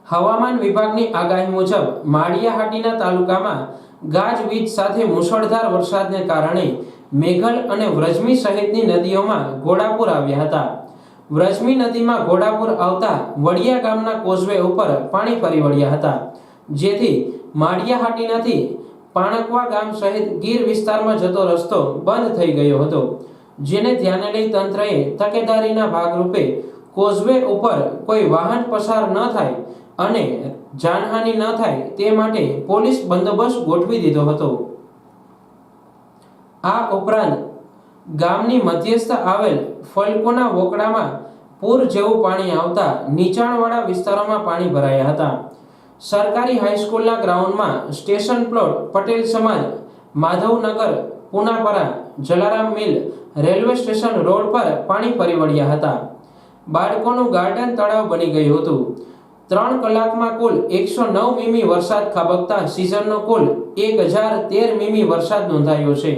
હવામાન વિભાગની આગાહી મુજબ માળિયાહાટીના તાલુકામાં ગાજવીજ સાથે મુશળધાર વરસાદને કારણે મેઘલ અને વ્રજમી સહિતની નદીઓમાં ઘોડાપૂર આવ્યા હતા। વ્રજમી નદીમાં ઘોડાપૂર આવતા વડિયા ગામના કોઝવે ઉપર પાણી ફરી વળ્યા હતા, જેથી માળિયાહાટીનાથી પાણકવા ગામ સહિત ગીર વિસ્તારમાં જતો રસ્તો બંધ થઈ ગયો હતો, જેને ધ્યાને લઈ તંત્રએ તકેદારીના ભાગરૂપે કોઝવે ઉપર કોઈ વાહન પસાર ન થાય અને જાનહાનિ ન થાય તે માટે પોલીસ બંદોબસ્ત ગોઠવી દીધો હતો। આ ઉપરાંત ગામની મધ્યસ્થ આવેલ ફલકોના વોકડામાં પૂર જેવું પાણી આવતા નીચાણવાળા વિસ્તારોમાં પાણી ભરાયા હતા। સરકારી હાઈસ્કૂલના ગ્રાઉન્ડમાં સ્ટેશન પ્લોટ પટેલ સમાજ માધવનગર પુનાપરા જલારામ મિલ રેલવે સ્ટેશન રોડ પર પાણી ફરી વળ્યા હતા। બાળકોનું ગાર્ડન તળાવ બની ગયું હતું। 3 કલાકમાં કુલ 109 મીમી વરસાદ ખાબકતા સિઝનનો કુલ 1013 મીમી વરસાદ નોંધાયો છે।